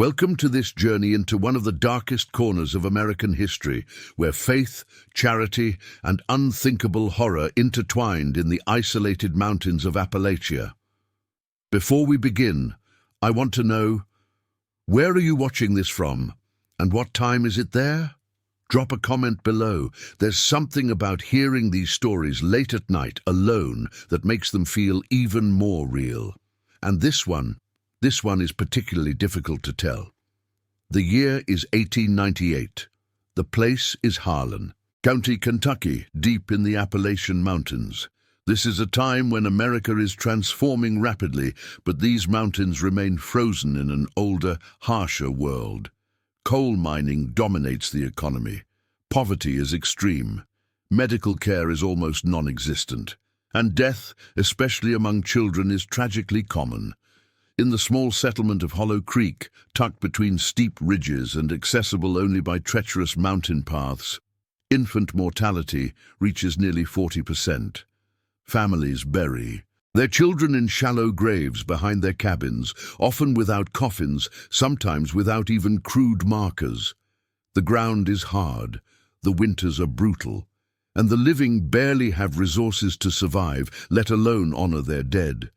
Welcome to this journey into one of the darkest corners of American history, where faith, charity, and unthinkable horror intertwined in the isolated mountains of Appalachia. Before we begin, I want to know, where are you watching this from, and what time is it there? Drop a comment below. There's something about hearing these stories late at night alone that makes them feel even more real. And this one is particularly difficult to tell. The year is 1898. The place is Harlan, County, Kentucky, deep in the Appalachian Mountains. This is a time when America is transforming rapidly, but these mountains remain frozen in an older, harsher world. Coal mining dominates the economy. Poverty is extreme. Medical care is almost non-existent. And death, especially among children, is tragically common. In the small settlement of Hollow Creek, tucked between steep ridges and accessible only by treacherous mountain paths, infant mortality reaches nearly 40%. Families bury their children in shallow graves behind their cabins, often without coffins, sometimes without even crude markers. The ground is hard, the winters are brutal, and the living barely have resources to survive, let alone honor their dead.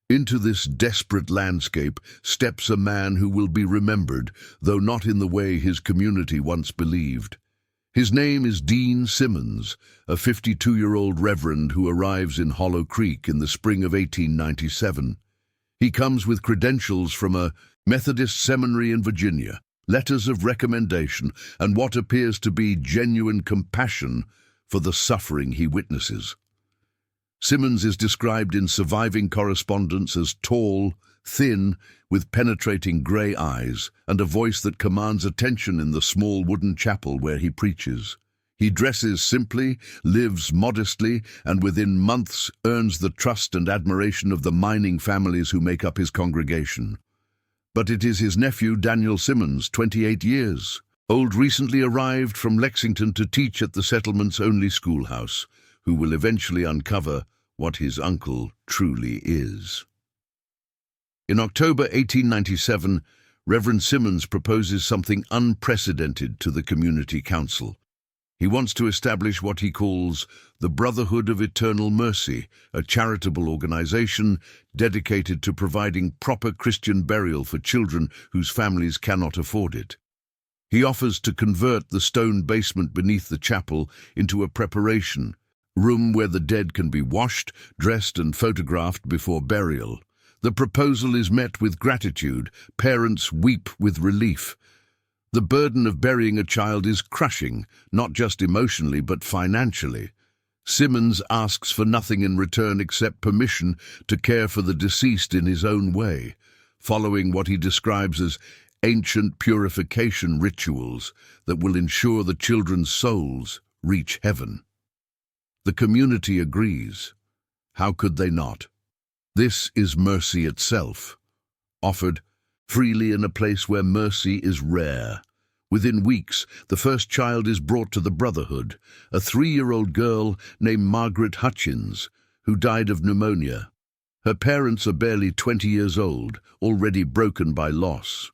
Into this desperate landscape steps a man who will be remembered, though not in the way his community once believed. His name is Dean Simmons, a 52-year-old reverend who arrives in Hollow Creek in the spring of 1897. He comes with credentials from a Methodist seminary in Virginia, letters of recommendation, and what appears to be genuine compassion for the suffering he witnesses. Simmons is described in surviving correspondence as tall, thin, with penetrating grey eyes, and a voice that commands attention in the small wooden chapel where he preaches. He dresses simply, lives modestly, and within months earns the trust and admiration of the mining families who make up his congregation. But it is his nephew, Daniel Simmons, 28 years old, recently arrived from Lexington to teach at the settlement's only schoolhouse, who will eventually uncover what his uncle truly is. In October 1897, Reverend Simmons proposes something unprecedented to the community council. He wants to establish what he calls the Brotherhood of Eternal Mercy, a charitable organization dedicated to providing proper Christian burial for children whose families cannot afford it. He offers to convert the stone basement beneath the chapel into a preparation room where the dead can be washed, dressed, and photographed before burial. The proposal is met with gratitude. Parents weep with relief. The burden of burying a child is crushing, not just emotionally but financially. Simmons asks for nothing in return except permission to care for the deceased in his own way, following what he describes as ancient purification rituals that will ensure the children's souls reach heaven. The community agrees. How could they not? This is mercy itself, offered freely in a place where mercy is rare. Within weeks, the first child is brought to the Brotherhood, a 3-year-old girl named Margaret Hutchins, who died of pneumonia. Her parents are barely 20 years old, already broken by loss.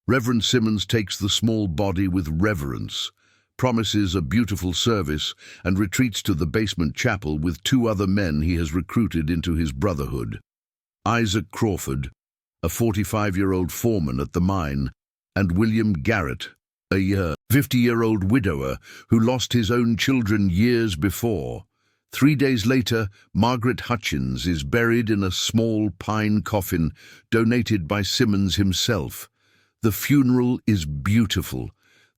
Reverend Simmons takes the small body with reverence, promises a beautiful service, and retreats to the basement chapel with 2 other men he has recruited into his brotherhood. Isaac Crawford, a 45-year-old foreman at the mine, and William Garrett, a 50-year-old widower who lost his own children years before. 3 days later, Margaret Hutchins is buried in a small pine coffin donated by Simmons himself. The funeral is beautiful.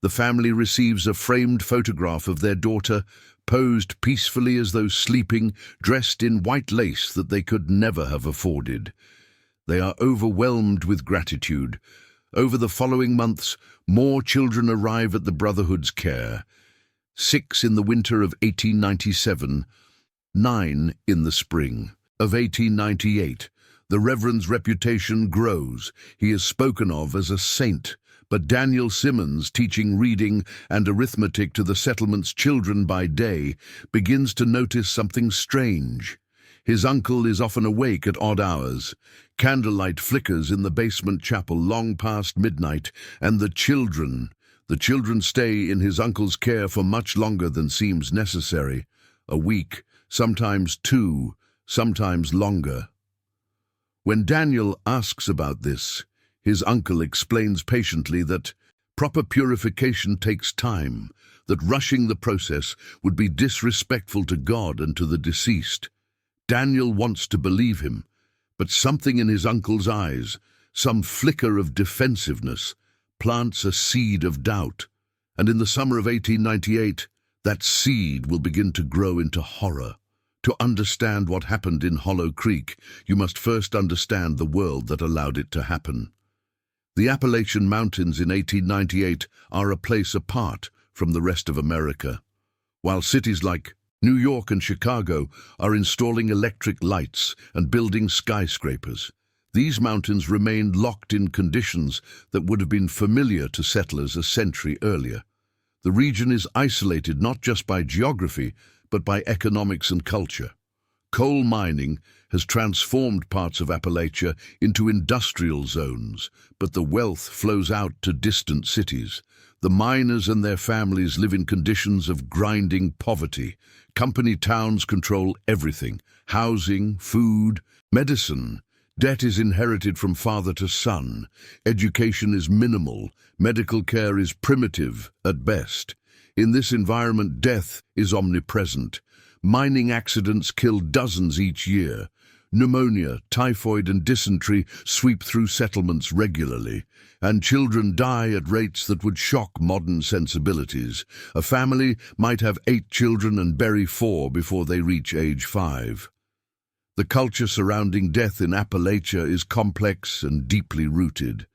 The family receives a framed photograph of their daughter, posed peacefully as though sleeping, dressed in white lace that they could never have afforded. They are overwhelmed with gratitude. Over the following months, more children arrive at the Brotherhood's care. 6 in the winter of 1897, 9 in the spring of 1898. The Reverend's reputation grows. He is spoken of as a saint. But Daniel Simmons, teaching reading and arithmetic to the settlement's children by day, begins to notice something strange. His uncle is often awake at odd hours, Candlelight flickers in the basement chapel long past midnight, and the children stay in his uncle's care for much longer than seems necessary. A week, sometimes two, sometimes longer. When Daniel asks about this, his uncle explains patiently that proper purification takes time, that rushing the process would be disrespectful to God and to the deceased. Daniel wants to believe him, but something in his uncle's eyes, some flicker of defensiveness, plants a seed of doubt. And in the summer of 1898, that seed will begin to grow into horror. To understand what happened in Hollow Creek, you must first understand the world that allowed it to happen. The Appalachian Mountains in 1898 are a place apart from the rest of America. While cities like New York and Chicago are installing electric lights and building skyscrapers, these mountains remained locked in conditions that would have been familiar to settlers a century earlier. The region is isolated not just by geography, but by economics and culture. Coal mining has transformed parts of Appalachia into industrial zones, but the wealth flows out to distant cities. The miners and their families live in conditions of grinding poverty. Company towns control everything: housing, food, medicine. Debt is inherited from father to son. Education is minimal. Medical care is primitive at best. In this environment, death is omnipresent. Mining accidents kill dozens each year. Pneumonia, typhoid and dysentery sweep through settlements regularly, and children die at rates that would shock modern sensibilities. A family might have 8 children and bury 4 before they reach age 5. The culture surrounding death in Appalachia is complex and deeply rooted.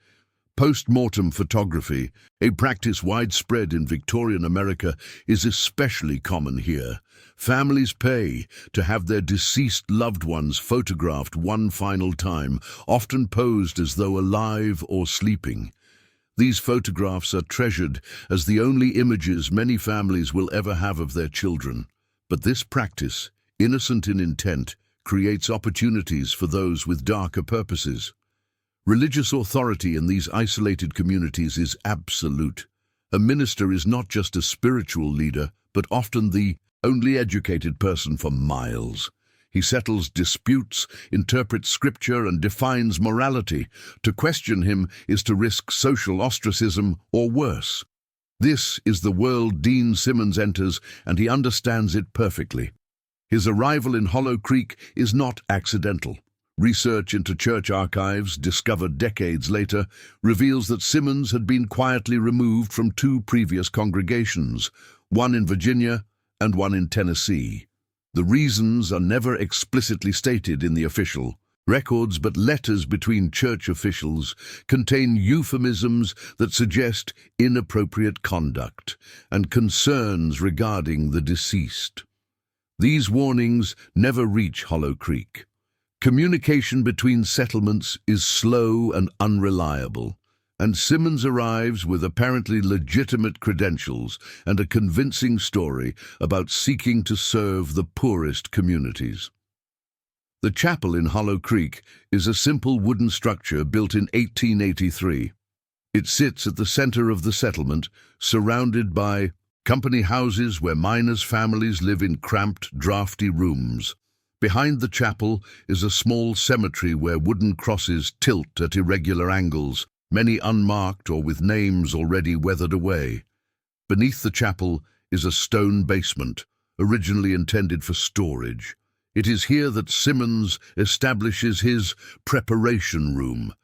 Post-mortem photography, a practice widespread in Victorian America, is especially common here. Families pay to have their deceased loved ones photographed one final time, often posed as though alive or sleeping. These photographs are treasured as the only images many families will ever have of their children. But this practice, innocent in intent, creates opportunities for those with darker purposes. Religious authority in these isolated communities is absolute. A minister is not just a spiritual leader, but often the only educated person for miles. He settles disputes, interprets scripture, and defines morality. To question him is to risk social ostracism or worse. This is the world Dean Simmons enters, and he understands it perfectly. His arrival in Hollow Creek is not accidental. Research into church archives, discovered decades later, reveals that Simmons had been quietly removed from 2 previous congregations, one in Virginia and one in Tennessee. The reasons are never explicitly stated in the official records, but letters between church officials contain euphemisms that suggest inappropriate conduct and concerns regarding the deceased. These warnings never reach Hollow Creek. Communication between settlements is slow and unreliable, and Simmons arrives with apparently legitimate credentials and a convincing story about seeking to serve the poorest communities. The chapel in Hollow Creek is a simple wooden structure built in 1883. It sits at the center of the settlement, surrounded by company houses where miners' families live in cramped, drafty rooms. Behind the chapel is a small cemetery where wooden crosses tilt at irregular angles, many unmarked or with names already weathered away. Beneath the chapel is a stone basement, originally intended for storage. It is here that Simmons establishes his preparation room.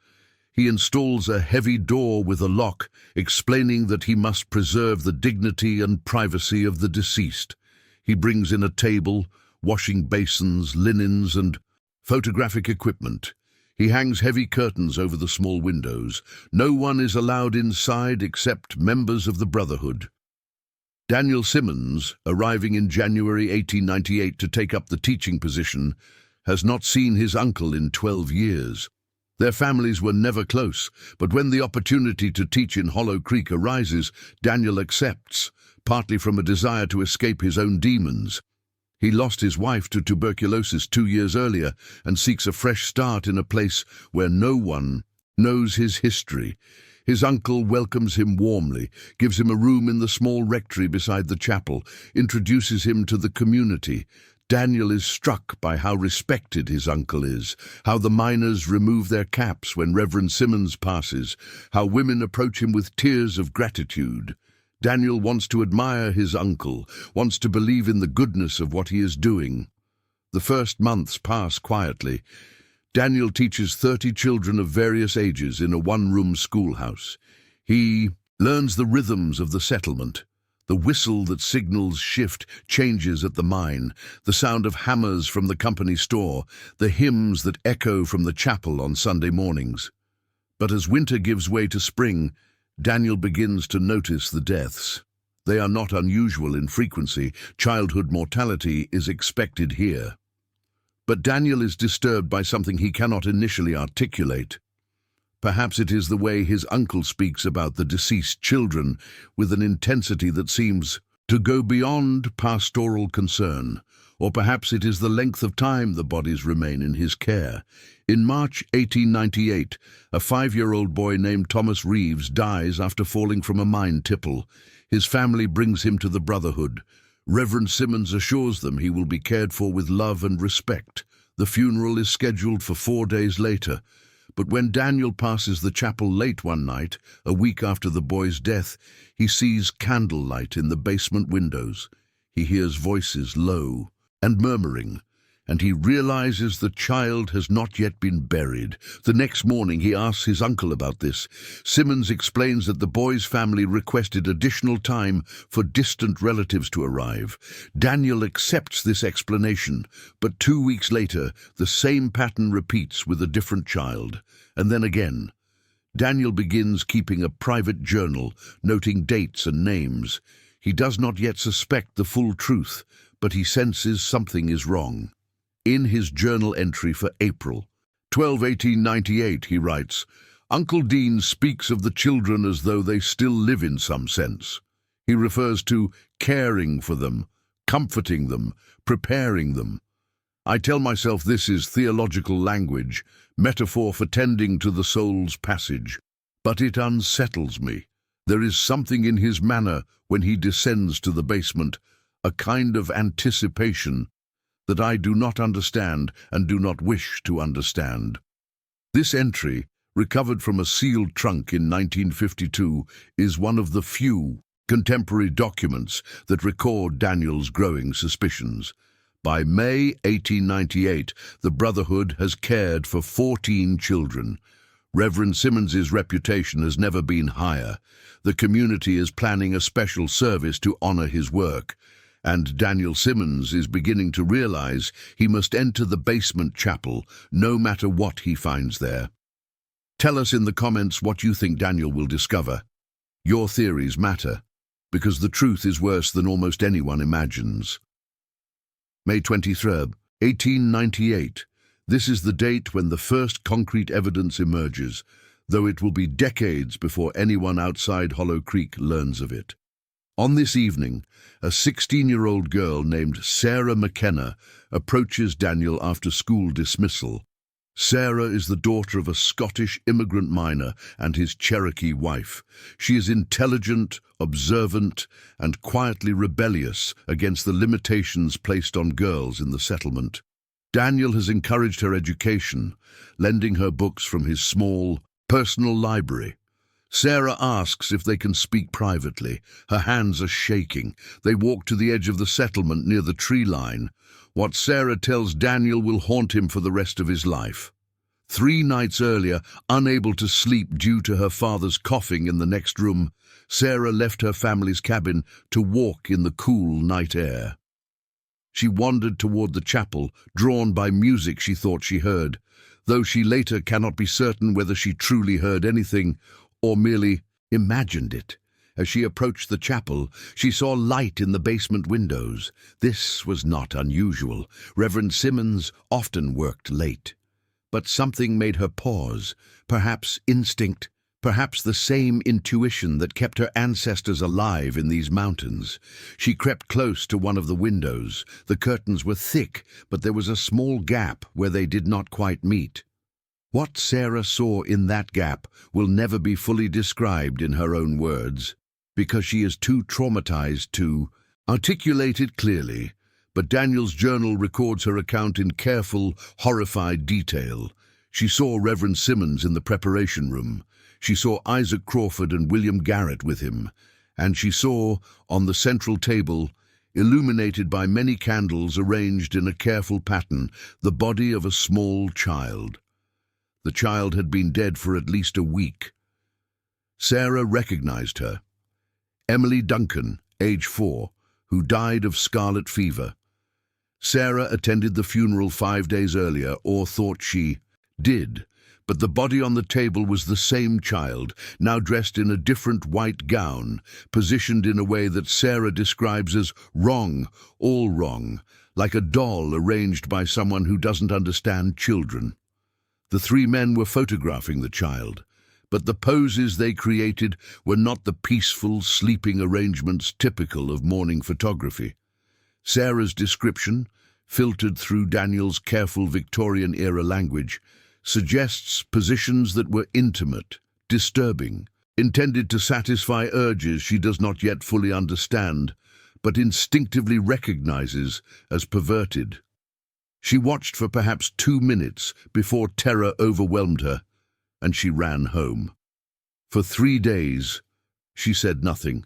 He installs a heavy door with a lock, explaining that he must preserve the dignity and privacy of the deceased. He brings in a table, washing basins, linens, and photographic equipment. He hangs heavy curtains over the small windows. No one is allowed inside except members of the Brotherhood. Daniel Simmons, arriving in January 1898 to take up the teaching position, has not seen his uncle in 12 years. Their families were never close, but when the opportunity to teach in Hollow Creek arises, Daniel accepts, partly from a desire to escape his own demons. He lost his wife to tuberculosis 2 years earlier and seeks a fresh start in a place where no one knows his history. His uncle welcomes him warmly, gives him a room in the small rectory beside the chapel, introduces him to the community. Daniel is struck by how respected his uncle is, how the miners remove their caps when Reverend Simmons passes, how women approach him with tears of gratitude. Daniel wants to admire his uncle, wants to believe in the goodness of what he is doing. The first months pass quietly. Daniel teaches 30 children of various ages in a one-room schoolhouse. He learns the rhythms of the settlement. The whistle that signals shift changes at the mine, the sound of hammers from the company store, the hymns that echo from the chapel on Sunday mornings. But as winter gives way to spring, Daniel begins to notice the deaths. They are not unusual in frequency. Childhood mortality is expected here. But Daniel is disturbed by something he cannot initially articulate. Perhaps it is the way his uncle speaks about the deceased children with an intensity that seems to go beyond pastoral concern. Or perhaps it is the length of time the bodies remain in his care. In March 1898, a 5-year-old boy named Thomas Reeves dies after falling from a mine tipple. His family brings him to the Brotherhood. Reverend Simmons assures them he will be cared for with love and respect. The funeral is scheduled for 4 days later. But when Daniel passes the chapel late one night, a week after the boy's death, he sees candlelight in the basement windows. He hears voices low and murmuring, and he realizes the child has not yet been buried. The next morning he asks his uncle about this. Simmons explains that the boy's family requested additional time for distant relatives to arrive. Daniel accepts this explanation, but 2 weeks later the same pattern repeats with a different child. And then again. Daniel begins keeping a private journal, noting dates and names. He does not yet suspect the full truth, but he senses something is wrong. In his journal entry for April 12, 1898, he writes, "Uncle Dean speaks of the children as though they still live in some sense. He refers to caring for them, comforting them, preparing them. I tell myself this is theological language, metaphor for tending to the soul's passage, but it unsettles me. There is something in his manner when he descends to the basement, a kind of anticipation that I do not understand and do not wish to understand." This entry, recovered from a sealed trunk in 1952, is one of the few contemporary documents that record Daniel's growing suspicions. By May 1898, the Brotherhood has cared for 14 children. Reverend Simmons's reputation has never been higher. The community is planning a special service to honor his work, and Daniel Simmons is beginning to realize he must enter the basement chapel no matter what he finds there. Tell us in the comments what you think Daniel will discover. Your theories matter, because the truth is worse than almost anyone imagines. May 23rd, 1898. This is the date when the first concrete evidence emerges, though it will be decades before anyone outside Hollow Creek learns of it. On this evening, a 16-year-old girl named Sarah McKenna approaches Daniel after school dismissal. Sarah is the daughter of a Scottish immigrant miner and his Cherokee wife. She is intelligent, observant, and quietly rebellious against the limitations placed on girls in the settlement. Daniel has encouraged her education, lending her books from his small, personal library. Sarah asks if they can speak privately. Her hands are shaking. They walk to the edge of the settlement near the tree line. What Sarah tells Daniel will haunt him for the rest of his life. 3 nights earlier, unable to sleep due to her father's coughing in the next room, Sarah left her family's cabin to walk in the cool night air. She wandered toward the chapel, drawn by music she thought she heard, though she later cannot be certain whether she truly heard anything or merely imagined it. As she approached the chapel, she saw light in the basement windows. This was not unusual. Reverend Simmons often worked late. But something made her pause, perhaps instinct, Perhaps the same intuition that kept her ancestors alive in these mountains. She crept close to one of the windows. The curtains were thick, but there was a small gap where they did not quite meet. What Sarah saw in that gap will never be fully described in her own words, because she is too traumatized to articulate it clearly. But Daniel's journal records her account in careful, horrified detail. She saw Reverend Simmons in the preparation room. She saw Isaac Crawford and William Garrett with him. And she saw, on the central table, illuminated by many candles arranged in a careful pattern, the body of a small child. The child had been dead for at least a week. Sarah recognized her. Emily Duncan, age 4, who died of scarlet fever. Sarah attended the funeral 5 days earlier, or thought she did, but the body on the table was the same child, now dressed in a different white gown, positioned in a way that Sarah describes as wrong, all wrong, like a doll arranged by someone who doesn't understand children. The 3 men were photographing the child, but the poses they created were not the peaceful, sleeping arrangements typical of mourning photography. Sarah's description, filtered through Daniel's careful Victorian-era language, suggests positions that were intimate, disturbing, intended to satisfy urges she does not yet fully understand, but instinctively recognizes as perverted. She watched for perhaps 2 minutes before terror overwhelmed her, and she ran home. For 3 days, she said nothing.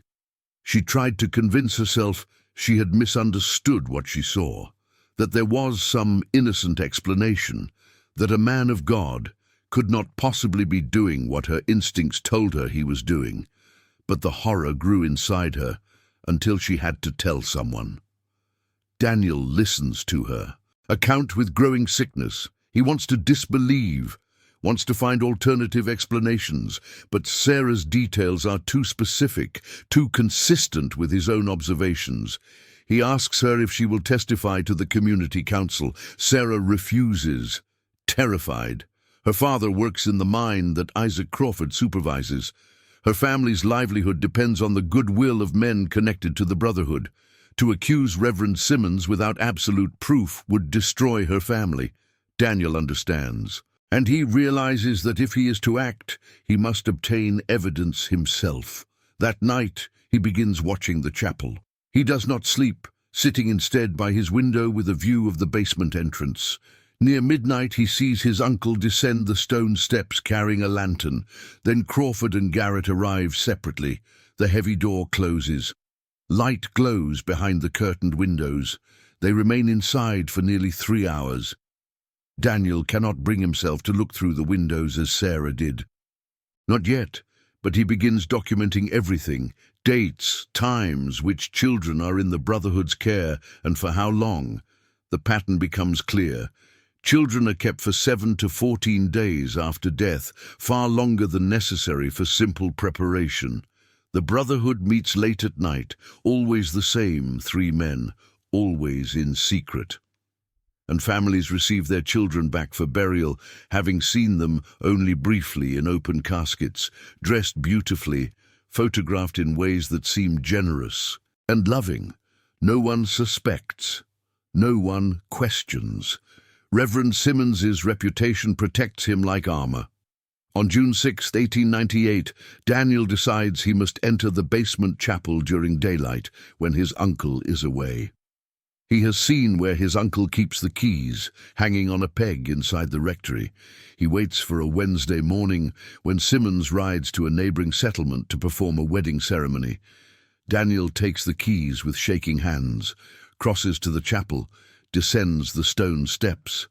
She tried to convince herself she had misunderstood what she saw, that there was some innocent explanation, that a man of God could not possibly be doing what her instincts told her he was doing. But the horror grew inside her until she had to tell someone. Daniel listens to her. Account with growing sickness. He wants to disbelieve, wants to find alternative explanations, but Sarah's details are too specific, too consistent with his own observations. He asks her if she will testify to the community council. Sarah refuses, terrified. Her father works in the mine that Isaac Crawford supervises. Her family's livelihood depends on the goodwill of men connected to the Brotherhood. To accuse Reverend Simmons without absolute proof would destroy her family. Daniel understands. And he realizes that if he is to act, he must obtain evidence himself. That night, he begins watching the chapel. He does not sleep, sitting instead by his window with a view of the basement entrance. Near midnight, he sees his uncle descend the stone steps carrying a lantern. Then Crawford and Garrett arrive separately. The heavy door closes. Light glows behind the curtained windows. They remain inside for nearly 3 hours. Daniel cannot bring himself to look through the windows as Sarah did. Not yet, but he begins documenting everything, dates, times, which children are in the Brotherhood's care, and for how long. The pattern becomes clear. Children are kept for 7 to 14 days after death, far longer than necessary for simple preparation. The Brotherhood meets late at night, always the same 3 men, always in secret. And families receive their children back for burial, having seen them only briefly in open caskets, dressed beautifully, photographed in ways that seem generous and loving. No one suspects. No one questions. Reverend Simmons's reputation protects him like armor. On June 6, 1898, Daniel decides he must enter the basement chapel during daylight when his uncle is away. He has seen where his uncle keeps the keys, hanging on a peg inside the rectory. He waits for a Wednesday morning when Simmons rides to a neighboring settlement to perform a wedding ceremony. Daniel takes the keys with shaking hands, crosses to the chapel, descends the stone steps,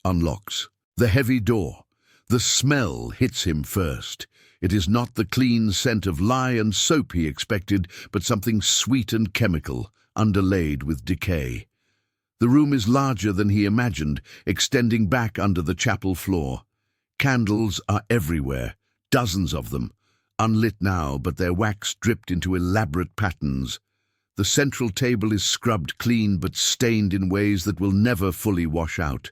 unlocks the heavy door. The smell hits him first. It is not the clean scent of lye and soap he expected, but something sweet and chemical, underlaid with decay. The room is larger than he imagined, extending back under the chapel floor. Candles are everywhere, dozens of them, unlit now, but their wax dripped into elaborate patterns. The central table is scrubbed clean but stained in ways that will never fully wash out.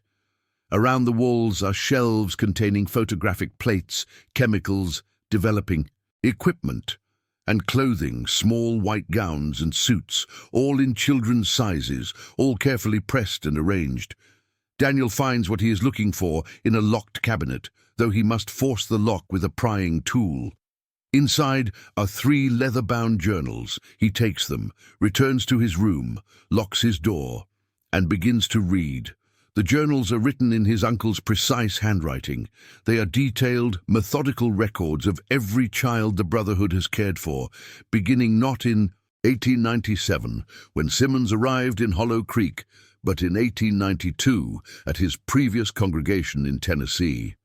Around the walls are shelves containing photographic plates, chemicals, developing equipment and clothing, small white gowns and suits, all in children's sizes, all carefully pressed and arranged. Daniel finds what he is looking for in a locked cabinet, though he must force the lock with a prying tool. Inside are 3 leather-bound journals. He takes them, returns to his room, locks his door, and begins to read. The journals are written in his uncle's precise handwriting. They are detailed, methodical records of every child the Brotherhood has cared for, beginning not in 1897, when Simmons arrived in Hollow Creek, but in 1892 at his previous congregation in Tennessee.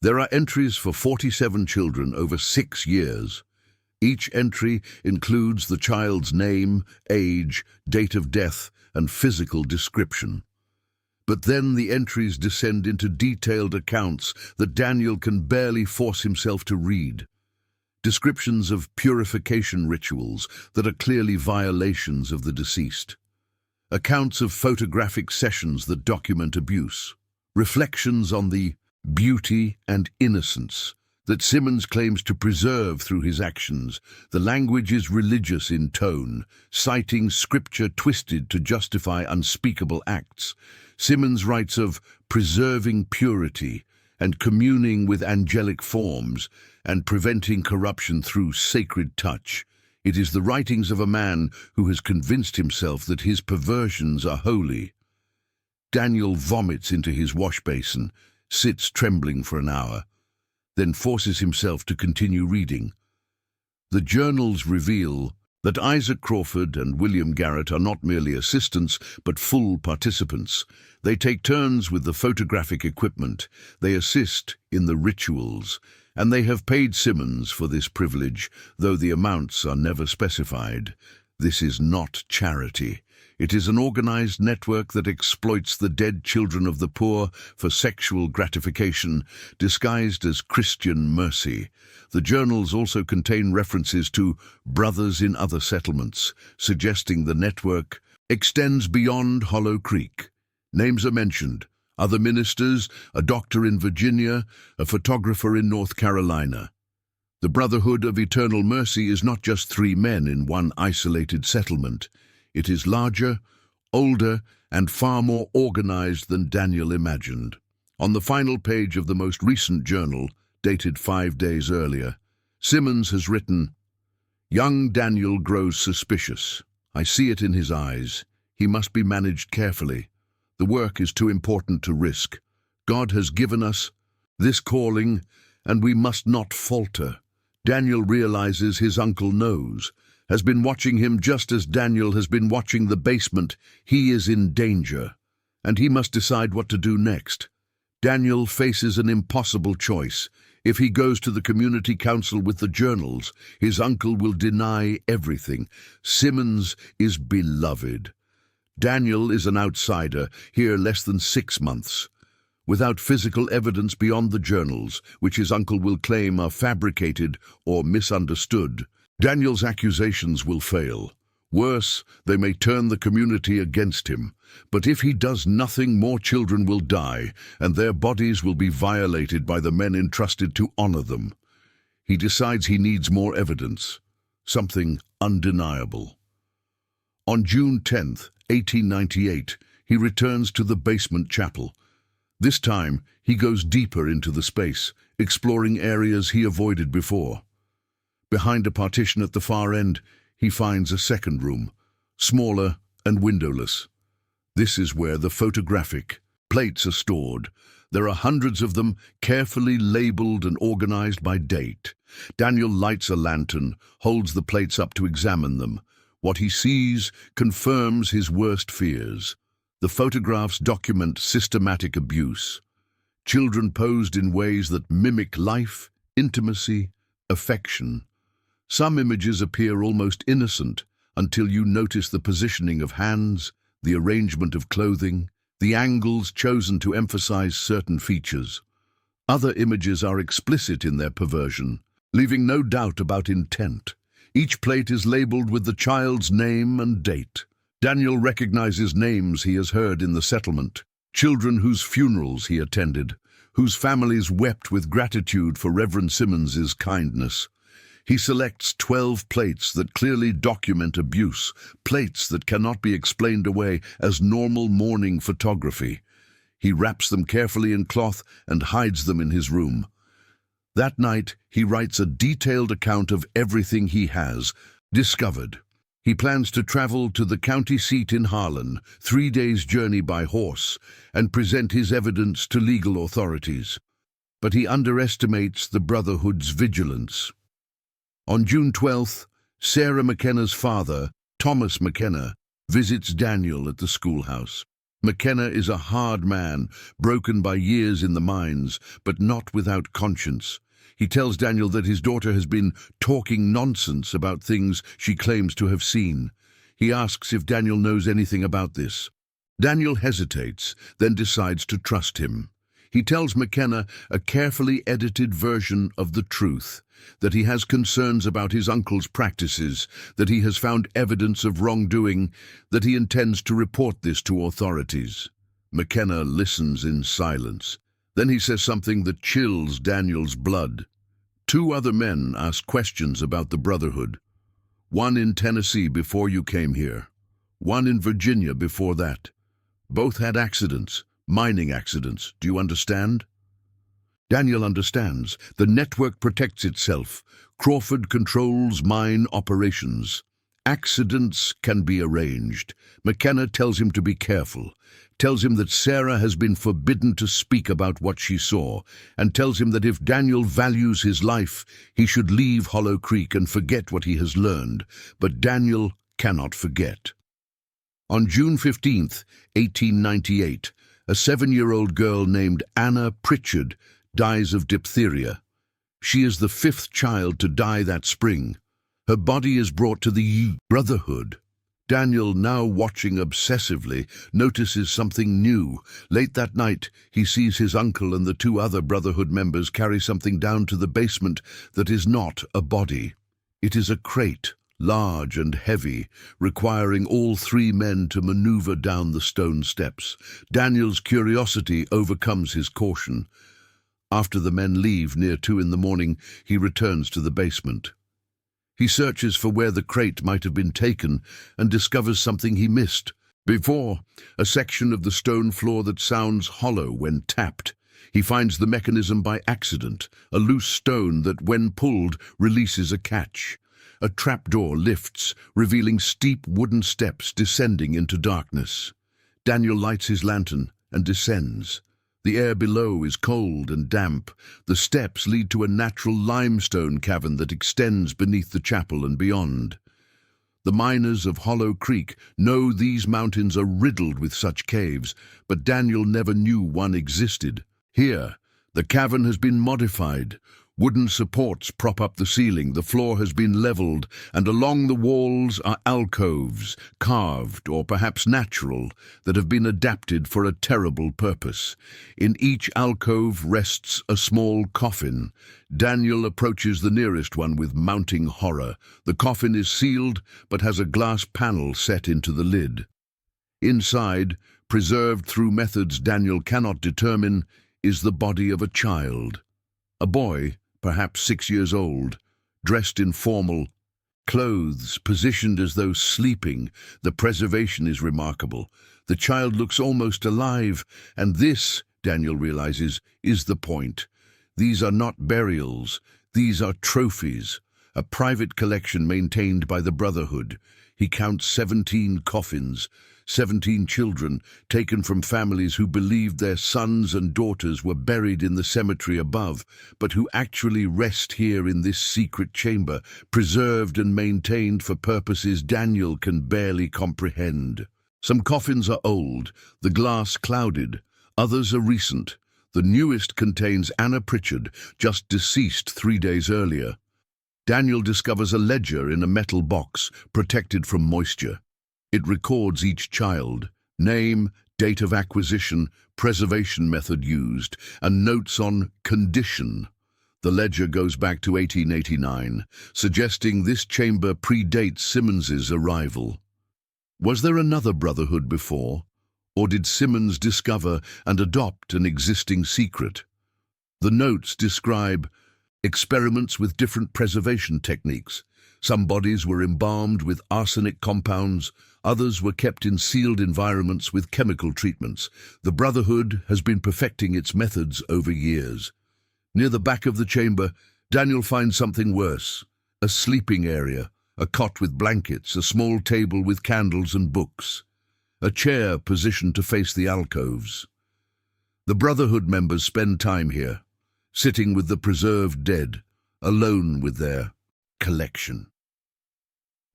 There are entries for 47 children over 6 years. Each entry includes the child's name, age, date of death, and physical description. But then the entries descend into detailed accounts that Daniel can barely force himself to read. Descriptions of purification rituals that are clearly violations of the deceased. Accounts of photographic sessions that document abuse. Reflections on the beauty and innocence that Simmons claims to preserve through his actions. The language is religious in tone, citing scripture twisted to justify unspeakable acts. Simmons writes of preserving purity and communing with angelic forms and preventing corruption through sacred touch. It is the writings of a man who has convinced himself that his perversions are holy. Daniel vomits into his wash basin, sits trembling for an hour, then forces himself to continue reading. The journals reveal that Isaac Crawford and William Garrett are not merely assistants, but full participants. They take turns with the photographic equipment, they assist in the rituals, and they have paid Simmons for this privilege, though the amounts are never specified. This is not charity. It is an organized network that exploits the dead children of the poor for sexual gratification, disguised as Christian mercy. The journals also contain references to brothers in other settlements, suggesting the network extends beyond Hollow Creek. Names are mentioned: other ministers, a doctor in Virginia, a photographer in North Carolina. The Brotherhood of Eternal Mercy is not just 3 men in one isolated settlement. It is larger, older, and far more organized than Daniel imagined. On the final page of the most recent journal, dated 5 days earlier, Simmons has written, "Young Daniel grows suspicious. I see it in his eyes. He must be managed carefully. The work is too important to risk. God has given us this calling, and we must not falter." Daniel realizes his uncle knows, has been watching him just as Daniel has been watching the basement. He is in danger, and he must decide what to do next. Daniel faces an impossible choice. If he goes to the community council with the journals, his uncle will deny everything. Simmons is beloved. Daniel is an outsider, here less than 6 months. Without physical evidence beyond the journals, which his uncle will claim are fabricated or misunderstood, Daniel's accusations will fail. Worse, they may turn the community against him. But if he does nothing, more children will die, and their bodies will be violated by the men entrusted to honor them. He decides he needs more evidence, something undeniable. On June 10th, 1898, he returns to the basement chapel. This time, he goes deeper into the space, exploring areas he avoided before. Behind a partition at the far end, he finds a second room, smaller and windowless. This is where the photographic plates are stored. There are hundreds of them, carefully labeled and organized by date. Daniel lights a lantern, holds the plates up to examine them. What he sees confirms his worst fears. The photographs document systematic abuse. Children posed in ways that mimic life, intimacy, affection. Some images appear almost innocent until you notice the positioning of hands, the arrangement of clothing, the angles chosen to emphasize certain features. Other images are explicit in their perversion, leaving no doubt about intent. Each plate is labeled with the child's name and date. Daniel recognizes names he has heard in the settlement, children whose funerals he attended, whose families wept with gratitude for Reverend Simmons's kindness. He selects 12 plates that clearly document abuse, plates that cannot be explained away as normal morning photography. He wraps them carefully in cloth and hides them in his room. That night, he writes a detailed account of everything he has discovered. He plans to travel to the county seat in Harlan, 3 days' journey by horse, and present his evidence to legal authorities. But he underestimates the Brotherhood's vigilance. On June 12th, Sarah McKenna's father, Thomas McKenna, visits Daniel at the schoolhouse. McKenna is a hard man, broken by years in the mines, but not without conscience. He tells Daniel that his daughter has been talking nonsense about things she claims to have seen. He asks if Daniel knows anything about this. Daniel hesitates, then decides to trust him. He tells McKenna a carefully edited version of the truth, that he has concerns about his uncle's practices, that he has found evidence of wrongdoing, that he intends to report this to authorities. McKenna listens in silence. Then he says something that chills Daniel's blood. 2 other men ask questions about the Brotherhood. 1 in Tennessee before you came here. 1 in Virginia before that. Both had accidents, mining accidents. Do you understand? Daniel understands. The network protects itself. Crawford controls mine operations. Accidents can be arranged. McKenna tells him to be careful, tells him that Sarah has been forbidden to speak about what she saw, and tells him that if Daniel values his life, he should leave Hollow Creek and forget what he has learned. But Daniel cannot forget. On June 15th, 1898, a 7-year-old girl named Anna Pritchard dies of diphtheria. She is the 5th child to die that spring. Her body is brought to the Brotherhood. Daniel, now watching obsessively, notices something new. Late that night, he sees his uncle and the 2 other Brotherhood members carry something down to the basement that is not a body. It is a crate, large and heavy, requiring all 3 men to maneuver down the stone steps. Daniel's curiosity overcomes his caution. After the men leave near 2 in the morning, he returns to the basement. He searches for where the crate might have been taken and discovers something he missed. Before, a section of the stone floor that sounds hollow when tapped. He finds the mechanism by accident, a loose stone that, when pulled, releases a catch. A trapdoor lifts, revealing steep wooden steps descending into darkness. Daniel lights his lantern and descends. The air below is cold and damp. The steps lead to a natural limestone cavern that extends beneath the chapel and beyond. The miners of Hollow Creek know these mountains are riddled with such caves, but Daniel never knew one existed. Here, the cavern has been modified. Wooden supports prop up the ceiling, the floor has been leveled, and along the walls are alcoves, carved or perhaps natural, that have been adapted for a terrible purpose. In each alcove rests a small coffin. Daniel approaches the nearest one with mounting horror. The coffin is sealed, but has a glass panel set into the lid. Inside, preserved through methods Daniel cannot determine, is the body of a child. A boy, perhaps 6 years old, dressed in formal clothes, positioned as though sleeping. The preservation is remarkable. The child looks almost alive, and this, Daniel realizes, is the point. These are not burials, these are trophies, a private collection maintained by the Brotherhood. He counts 17 coffins, 17 children taken from families who believed their sons and daughters were buried in the cemetery above, but who actually rest here in this secret chamber, preserved and maintained for purposes Daniel can barely comprehend. Some coffins are old, the glass clouded. Others are recent. The newest contains Anna Pritchard, just deceased 3 days earlier. Daniel discovers a ledger in a metal box, protected from moisture. It records each child, name, date of acquisition, preservation method used, and notes on condition. The ledger goes back to 1889, suggesting this chamber predates Simmons's arrival. Was there another Brotherhood before, or did Simmons discover and adopt an existing secret? The notes describe experiments with different preservation techniques. Some bodies were embalmed with arsenic compounds, others were kept in sealed environments with chemical treatments. The Brotherhood has been perfecting its methods over years. Near the back of the chamber, Daniel finds something worse: a sleeping area, a cot with blankets, a small table with candles and books, a chair positioned to face the alcoves. The Brotherhood members spend time here, sitting with the preserved dead, alone with their collection.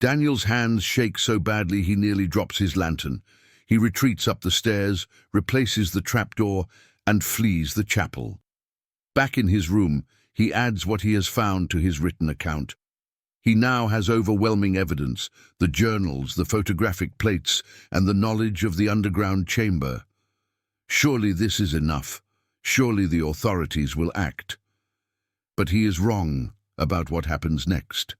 Daniel's hands shake so badly he nearly drops his lantern. He retreats up the stairs, replaces the trapdoor, and flees the chapel. Back in his room, he adds what he has found to his written account. He now has overwhelming evidence: the journals, the photographic plates, and the knowledge of the underground chamber. Surely this is enough. Surely the authorities will act. But he is wrong about what happens next.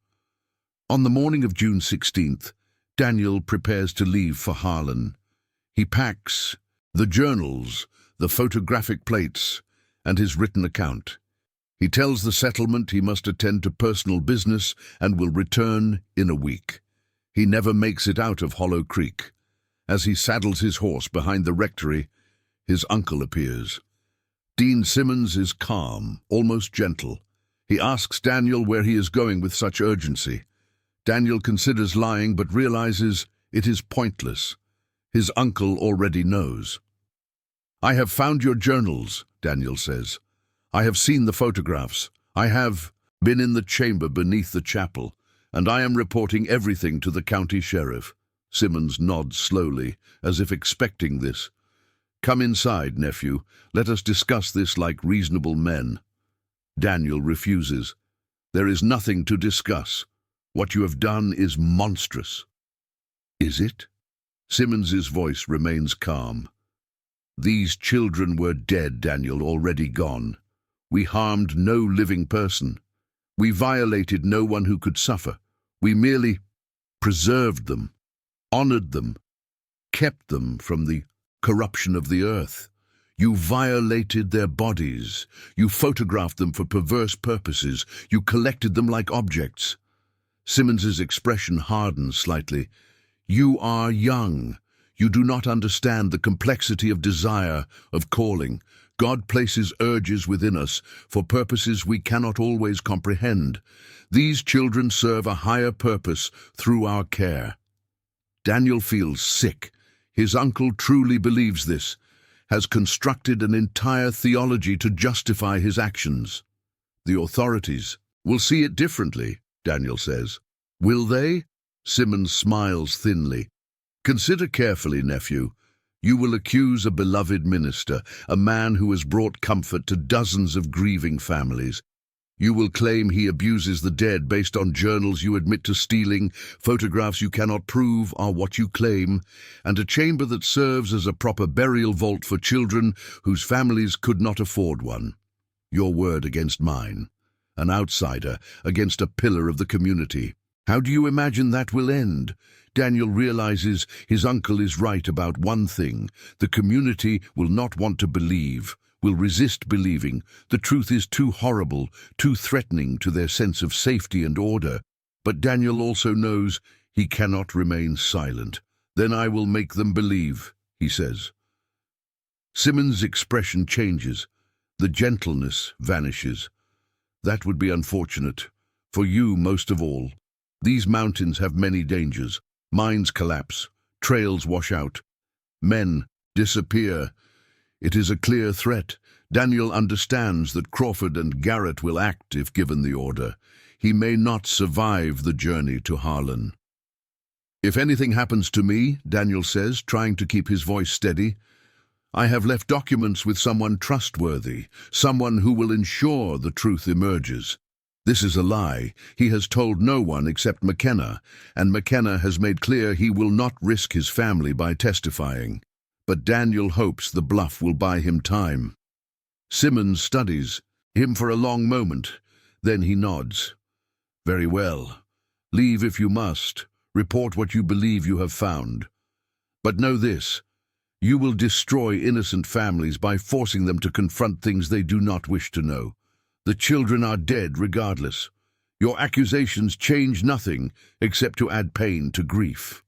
On the morning of June 16th, Daniel prepares to leave for Harlan. He packs the journals, the photographic plates, and his written account. He tells the settlement he must attend to personal business and will return in a week. He never makes it out of Hollow Creek. As he saddles his horse behind the rectory, his uncle appears. Dean Simmons is calm, almost gentle. He asks Daniel where he is going with such urgency. Daniel considers lying but realizes it is pointless. His uncle already knows. "I have found your journals," Daniel says. "I have seen the photographs. I have been in the chamber beneath the chapel, and I am reporting everything to the county sheriff." Simmons nods slowly, as if expecting this. "Come inside, nephew. Let us discuss this like reasonable men." Daniel refuses. "There is nothing to discuss. What you have done is monstrous." "Is it?" Simmons's voice remains calm. "These children were dead, Daniel, already gone. We harmed no living person. We violated no one who could suffer. We merely preserved them, honored them, kept them from the corruption of the earth. You violated their bodies. You photographed them for perverse purposes. You collected them like objects." Simmons's expression hardens slightly. "You are young. You do not understand the complexity of desire, of calling. God places urges within us for purposes we cannot always comprehend. These children serve a higher purpose through our care." Daniel feels sick. His uncle truly believes this, has constructed an entire theology to justify his actions. "The authorities will see it differently," Daniel says. "Will they?" Simmons smiles thinly. "Consider carefully, nephew. You will accuse a beloved minister, a man who has brought comfort to dozens of grieving families. You will claim he abuses the dead based on journals you admit to stealing, photographs you cannot prove are what you claim, and a chamber that serves as a proper burial vault for children whose families could not afford one. Your word against mine. An outsider against a pillar of the community. How do you imagine that will end?" Daniel realizes his uncle is right about one thing. The community will not want to believe, will resist believing. The truth is too horrible, too threatening to their sense of safety and order. But Daniel also knows he cannot remain silent. "Then I will make them believe," he says. Simmons' expression changes. The gentleness vanishes. "That would be unfortunate. For you most of all. These mountains have many dangers. Mines collapse, trails wash out, men disappear. It is a clear threat. Daniel understands that Crawford and Garrett will act if given the order. He may not survive the journey to Harlan." "If anything happens to me," Daniel says, trying to keep his voice steady, "I have left documents with someone trustworthy, someone who will ensure the truth emerges." This is a lie. He has told no one except McKenna, and McKenna has made clear he will not risk his family by testifying. But Daniel hopes the bluff will buy him time. Simmons studies him for a long moment. Then he nods. "Very well. Leave if you must. Report what you believe you have found. But know this. You will destroy innocent families by forcing them to confront things they do not wish to know. The children are dead regardless. Your accusations change nothing except to add pain to grief.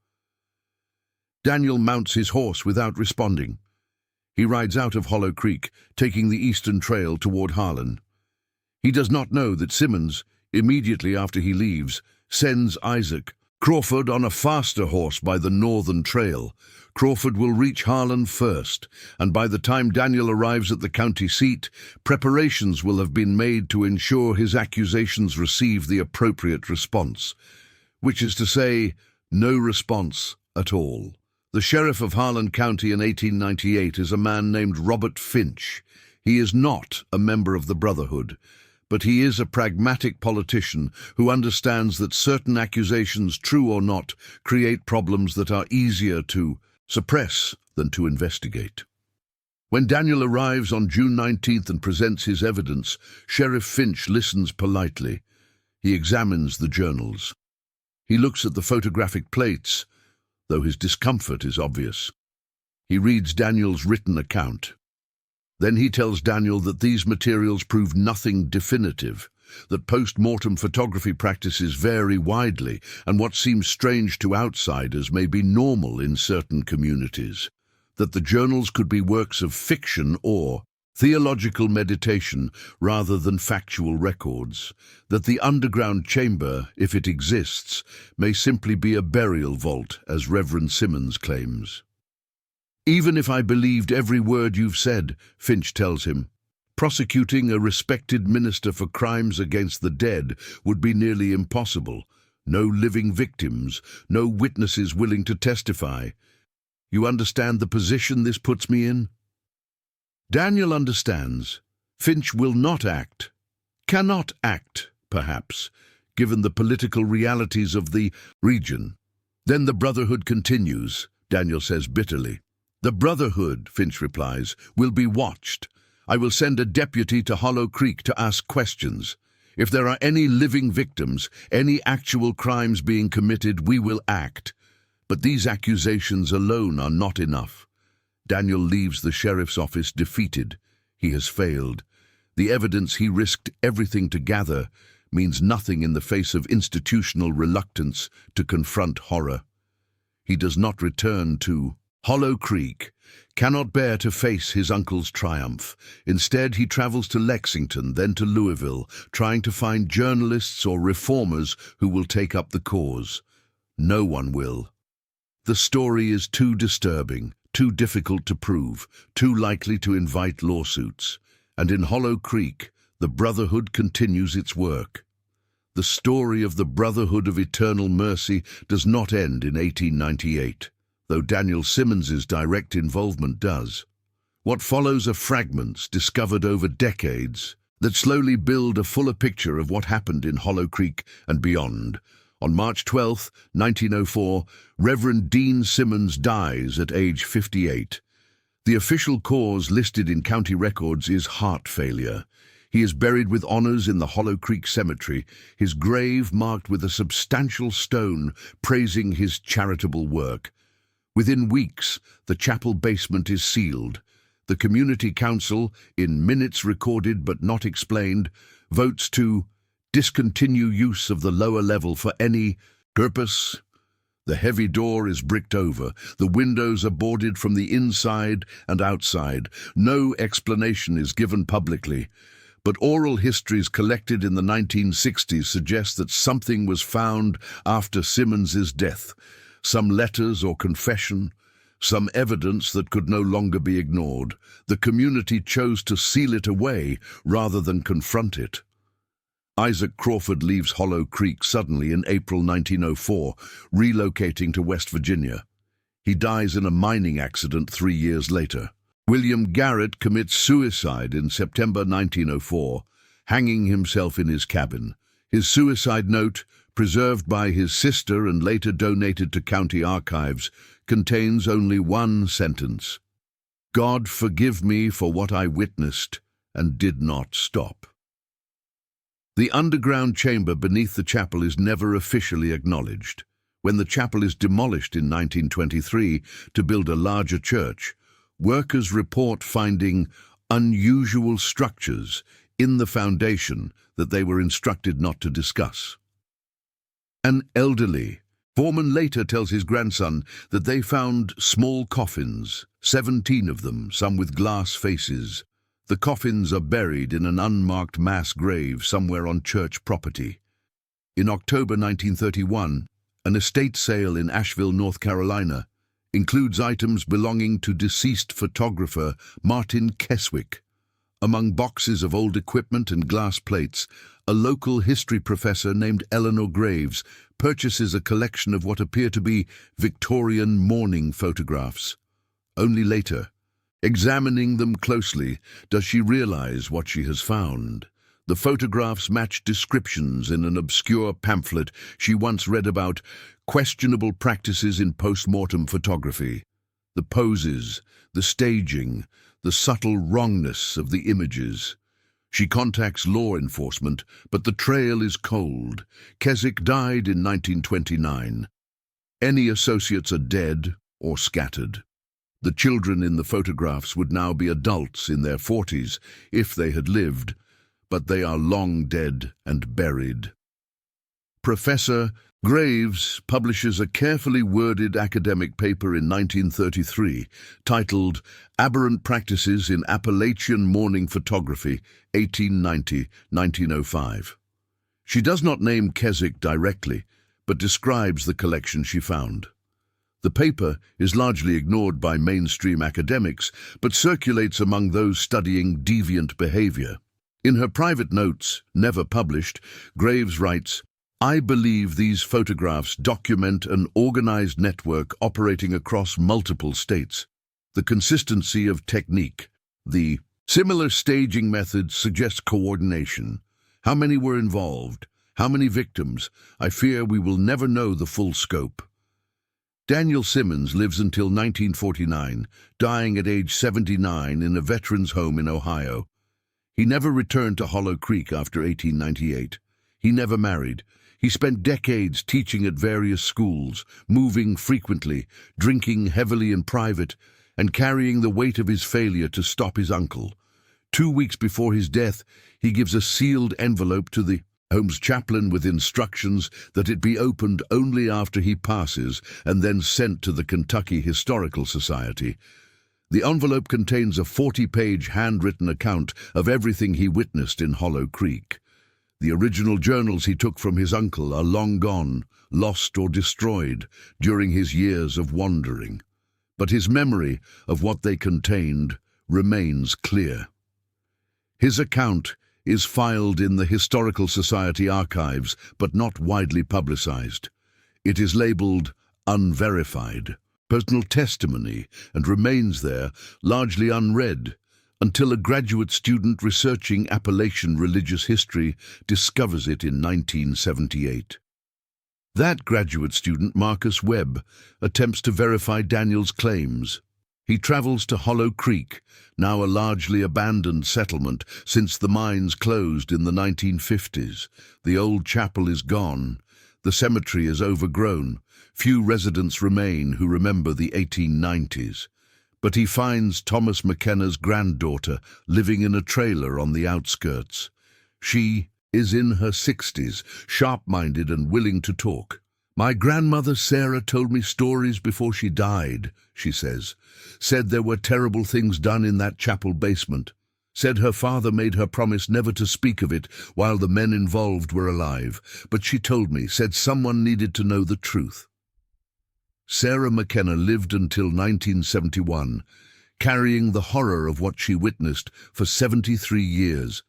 Daniel mounts his horse without responding. He rides out of Hollow Creek, taking the eastern trail toward Harlan. He does not know that Simmons, immediately after he leaves, sends Isaac Crawford on a faster horse by the northern trail. Crawford will reach Harlan first, and by the time Daniel arrives at the county seat, preparations will have been made to ensure his accusations receive the appropriate response, which is to say, no response at all. The sheriff of Harlan County in 1898 is a man named Robert Finch. He is not a member of the Brotherhood, but he is a pragmatic politician who understands that certain accusations, true or not, create problems that are easier to suppress than to investigate. When Daniel arrives on June 19th and presents his evidence, Sheriff Finch listens politely. He examines the journals. He looks at the photographic plates, though his discomfort is obvious. He reads Daniel's written account. Then he tells Daniel that these materials prove nothing definitive, that post-mortem photography practices vary widely, and what seems strange to outsiders may be normal in certain communities, that the journals could be works of fiction or theological meditation rather than factual records, that the underground chamber, if it exists, may simply be a burial vault, as Reverend Simmons claims. Even if I believed every word you've said, Finch tells him, prosecuting a respected minister for crimes against the dead would be nearly impossible. No living victims, no witnesses willing to testify. You understand the position this puts me in? Daniel understands. Finch will not act, cannot act, perhaps, given the political realities of the region. Then the Brotherhood continues, Daniel says bitterly. The Brotherhood, Finch replies, will be watched. I will send a deputy to Hollow Creek to ask questions. If there are any living victims, any actual crimes being committed, we will act. But these accusations alone are not enough. Daniel leaves the sheriff's office defeated. He has failed. The evidence he risked everything to gather means nothing in the face of institutional reluctance to confront horror. He does not return to Hollow Creek, cannot bear to face his uncle's triumph. Instead, he travels to Lexington, then to Louisville, trying to find journalists or reformers who will take up the cause. No one will. The story is too disturbing, too difficult to prove, too likely to invite lawsuits. And in Hollow Creek, the Brotherhood continues its work. The story of the Brotherhood of Eternal Mercy does not end in 1898. Though Daniel Simmons's direct involvement does. What follows are fragments discovered over decades that slowly build a fuller picture of what happened in Hollow Creek and beyond. On March 12, 1904, Reverend Dean Simmons dies at age 58. The official cause listed in county records is heart failure. He is buried with honors in the Hollow Creek Cemetery, his grave marked with a substantial stone praising his charitable work. Within weeks, the chapel basement is sealed. The community council, in minutes recorded but not explained, votes to discontinue use of the lower level for any purpose. The heavy door is bricked over. The windows are boarded from the inside and outside. No explanation is given publicly. But oral histories collected in the 1960s suggest that something was found after Simmons's death. Some letters or confession, some evidence that could no longer be ignored. The community chose to seal it away rather than confront it. Isaac Crawford leaves Hollow Creek suddenly in April 1904, relocating to West Virginia. He dies in a mining accident 3 years later. William Garrett commits suicide in September 1904, hanging himself in his cabin. His suicide note, preserved by his sister and later donated to county archives, contains only one sentence. God forgive me for what I witnessed and did not stop. The underground chamber beneath the chapel is never officially acknowledged. When the chapel is demolished in 1923 to build a larger church, workers report finding unusual structures in the foundation that they were instructed not to discuss. An elderly foreman later tells his grandson that they found small coffins, 17 of them, some with glass faces. The coffins are buried in an unmarked mass grave somewhere on church property. In October 1931, an estate sale in Asheville, North Carolina, includes items belonging to deceased photographer Martin Keswick. Among boxes of old equipment and glass plates, a local history professor named Eleanor Graves purchases a collection of what appear to be Victorian mourning photographs. Only later, examining them closely, does she realize what she has found. The photographs match descriptions in an obscure pamphlet she once read about questionable practices in post-mortem photography. The poses, the staging, the subtle wrongness of the images. She contacts law enforcement, but the trail is cold. Keswick died in 1929. Any associates are dead or scattered. The children in the photographs would now be adults in their 40s, if they had lived, but they are long dead and buried. Professor Graves publishes a carefully worded academic paper in 1933 titled Aberrant Practices in Appalachian Mourning Photography, 1890-1905. She does not name Keswick directly, but describes the collection she found. The paper is largely ignored by mainstream academics, but circulates among those studying deviant behavior. In her private notes, never published, Graves writes, "I believe these photographs document an organized network operating across multiple states. The consistency of technique, the similar staging methods suggest coordination. How many were involved? How many victims? I fear we will never know the full scope." Daniel Simmons lives until 1949, dying at age 79 in a veterans' home in Ohio. He never returned to Hollow Creek after 1898. He never married. He spent decades teaching at various schools, moving frequently, drinking heavily in private, and carrying the weight of his failure to stop his uncle. 2 weeks before his death, he gives a sealed envelope to the home's chaplain with instructions that it be opened only after he passes and then sent to the Kentucky Historical Society. The envelope contains a 40-page handwritten account of everything he witnessed in Hollow Creek. The original journals he took from his uncle are long gone, lost or destroyed during his years of wandering. But his memory of what they contained remains clear. His account is filed in the Historical Society archives, but not widely publicized. It is labeled unverified, personal testimony, and remains there, largely unread, until a graduate student researching Appalachian religious history discovers it in 1978. That graduate student, Marcus Webb, attempts to verify Daniel's claims. He travels to Hollow Creek, now a largely abandoned settlement since the mines closed in the 1950s. The old chapel is gone. The cemetery is overgrown. Few residents remain who remember the 1890s. But he finds Thomas McKenna's granddaughter living in a trailer on the outskirts. She is in her 60s, sharp-minded and willing to talk. "My grandmother Sarah told me stories before she died," she says. "Said there were terrible things done in that chapel basement. Said her father made her promise never to speak of it while the men involved were alive. But she told me, said someone needed to know the truth." Sarah McKenna lived until 1971, carrying the horror of what she witnessed for 73 years.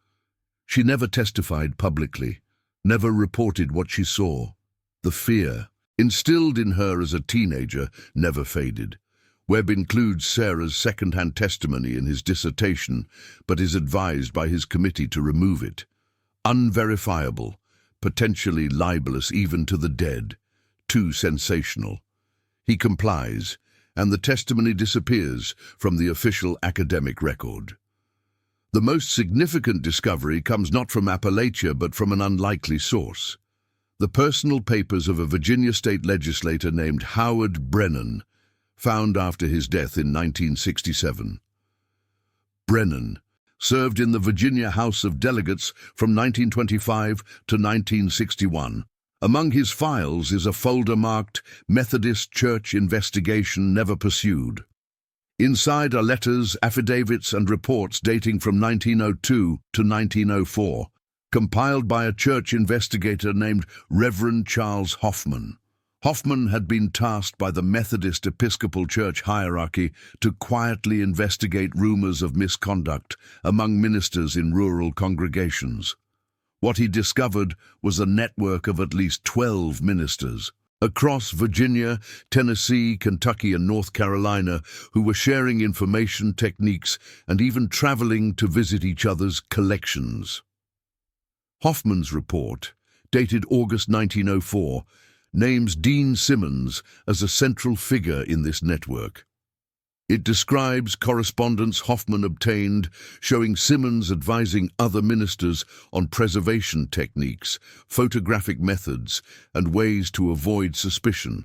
She never testified publicly, never reported what she saw. The fear, instilled in her as a teenager, never faded. Webb includes Sarah's second-hand testimony in his dissertation, but is advised by his committee to remove it. Unverifiable, potentially libelous even to the dead, too sensational. He complies, and the testimony disappears from the official academic record. The most significant discovery comes not from Appalachia but from an unlikely source. The personal papers of a Virginia state legislator named Howard Brennan, found after his death in 1967. Brennan served in the Virginia House of Delegates from 1925 to 1961. Among his files is a folder marked Methodist Church Investigation Never Pursued. Inside are letters, affidavits, and reports dating from 1902 to 1904, compiled by a church investigator named Reverend Charles Hoffman. Hoffman had been tasked by the Methodist Episcopal Church hierarchy to quietly investigate rumors of misconduct among ministers in rural congregations. What he discovered was a network of at least 12 ministers across Virginia, Tennessee, Kentucky, and North Carolina who were sharing information, techniques, and even traveling to visit each other's collections. Hoffman's report, dated August 1904, names Dean Simmons as a central figure in this network. It describes correspondence Hoffman obtained showing Simmons advising other ministers on preservation techniques, photographic methods, and ways to avoid suspicion.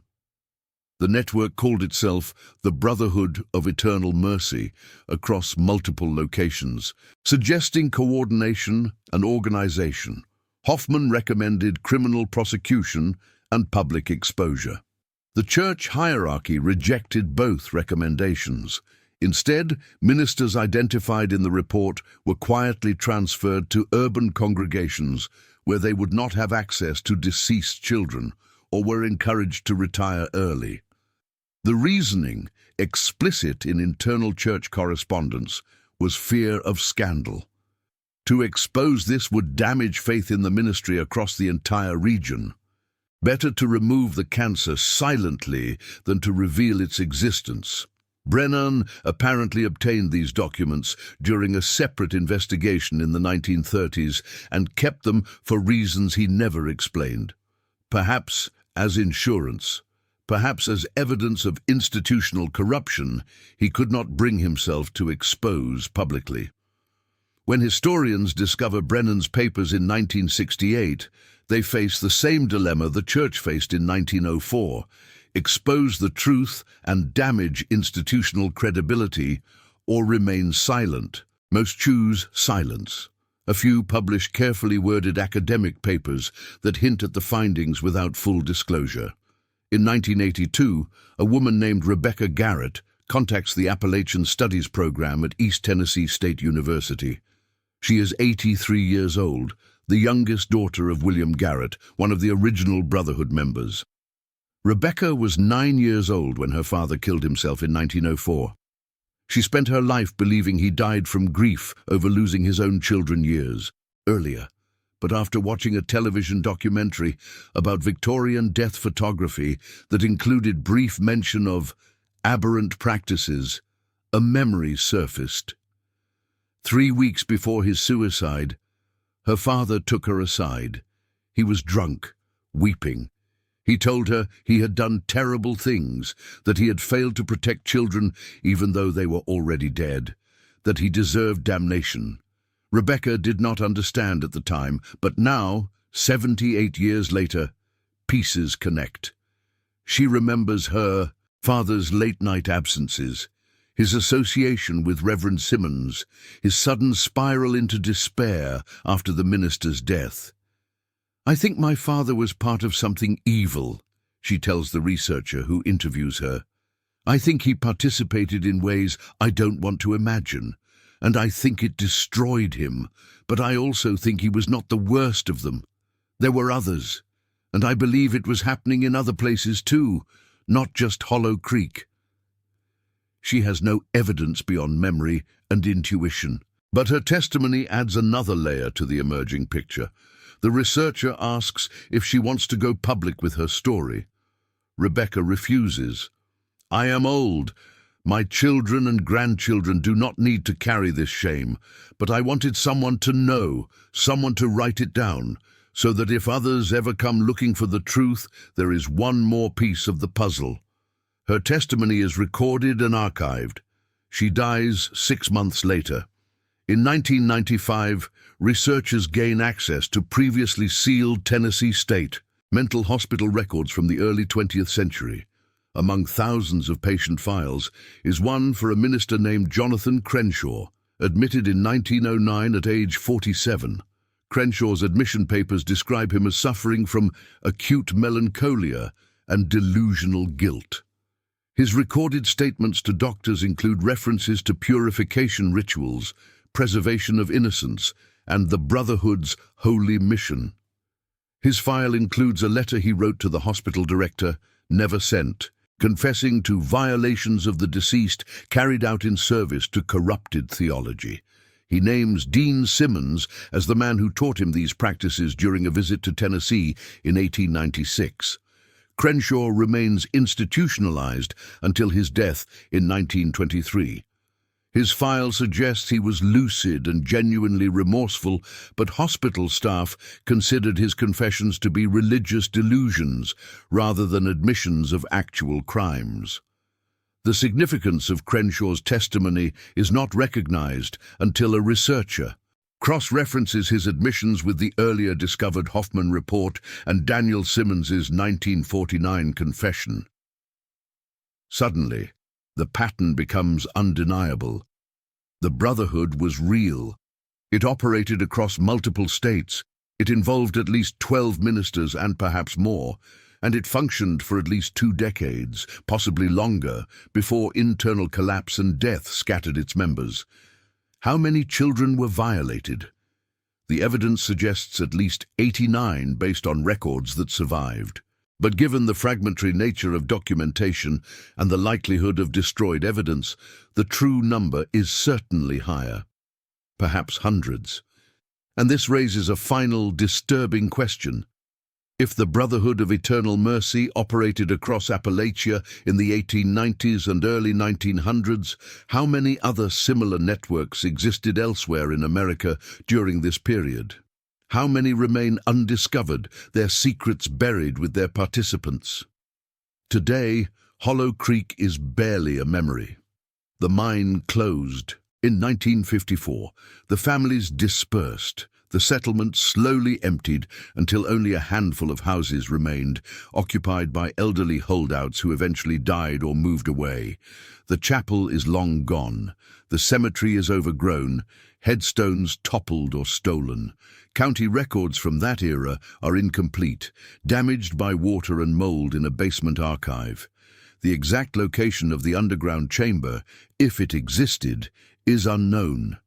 The network called itself the Brotherhood of Eternal Mercy across multiple locations, suggesting coordination and organization. Hoffman recommended criminal prosecution and public exposure. The church hierarchy rejected both recommendations. Instead, ministers identified in the report were quietly transferred to urban congregations where they would not have access to deceased children or were encouraged to retire early. The reasoning, explicit in internal church correspondence, was fear of scandal. To expose this would damage faith in the ministry across the entire region. Better to remove the cancer silently than to reveal its existence. Brennan apparently obtained these documents during a separate investigation in the 1930s and kept them for reasons he never explained. Perhaps as insurance, perhaps as evidence of institutional corruption he could not bring himself to expose publicly. When historians discover Brennan's papers in 1968, they face the same dilemma the church faced in 1904, expose the truth and damage institutional credibility, or remain silent. Most choose silence. A few publish carefully worded academic papers that hint at the findings without full disclosure. In 1982, a woman named Rebecca Garrett contacts the Appalachian Studies program at East Tennessee State University. She is 83 years old, the youngest daughter of William Garrett, one of the original Brotherhood members. Rebecca was 9 years old when her father killed himself in 1904. She spent her life believing he died from grief over losing his own children years earlier. But after watching a television documentary about Victorian death photography that included brief mention of aberrant practices, a memory surfaced. 3 weeks before his suicide, her father took her aside. He was drunk, weeping. He told her he had done terrible things, that he had failed to protect children even though they were already dead, that he deserved damnation. Rebecca did not understand at the time, but now, 78 years later, pieces connect. She remembers her father's late-night absences, his association with Reverend Simmons, his sudden spiral into despair after the minister's death. "I think my father was part of something evil," she tells the researcher who interviews her. "I think he participated in ways I don't want to imagine, and I think it destroyed him, but I also think he was not the worst of them. There were others, and I believe it was happening in other places too, not just Hollow Creek." She has no evidence beyond memory and intuition, but her testimony adds another layer to the emerging picture. The researcher asks if she wants to go public with her story. Rebecca refuses. "I am old. My children and grandchildren do not need to carry this shame, but I wanted someone to know, someone to write it down, so that if others ever come looking for the truth, there is one more piece of the puzzle." Her testimony is recorded and archived. She dies 6 months later. In 1995, researchers gain access to previously sealed Tennessee state mental hospital records from the early 20th century. among thousands of patient files, is one for a minister named Jonathan Crenshaw, admitted in 1909 at age 47. Crenshaw's admission papers describe him as suffering from acute melancholia and delusional guilt. His recorded statements to doctors include references to purification rituals, preservation of innocence, and the Brotherhood's holy mission. His file includes a letter he wrote to the hospital director, never sent, confessing to violations of the deceased carried out in service to corrupted theology. He names Dean Simmons as the man who taught him these practices during a visit to Tennessee in 1896. Crenshaw remains institutionalized until his death in 1923. His file suggests he was lucid and genuinely remorseful, but hospital staff considered his confessions to be religious delusions rather than admissions of actual crimes. The significance of Crenshaw's testimony is not recognized until a researcher cross-references his admissions with the earlier discovered Hoffman report and Daniel Simmons's 1949 confession. Suddenly, the pattern becomes undeniable. The Brotherhood was real. It operated across multiple states. It involved at least 12 ministers and perhaps more, and it functioned for at least 2 decades, possibly longer, before internal collapse and death scattered its members. How many children were violated? The evidence suggests at least 89 based on records that survived. But given the fragmentary nature of documentation and the likelihood of destroyed evidence, the true number is certainly higher, perhaps hundreds. And this raises a final, disturbing question. If the Brotherhood of Eternal Mercy operated across Appalachia in the 1890s and early 1900s, how many other similar networks existed elsewhere in America during this period? How many remain undiscovered, their secrets buried with their participants? Today, Hollow Creek is barely a memory. The mine closed. In 1954, the families dispersed. The settlement slowly emptied until only a handful of houses remained, occupied by elderly holdouts who eventually died or moved away. The chapel is long gone. The cemetery is overgrown, headstones toppled or stolen. County records from that era are incomplete, damaged by water and mold in a basement archive. The exact location of the underground chamber, if it existed, is unknown.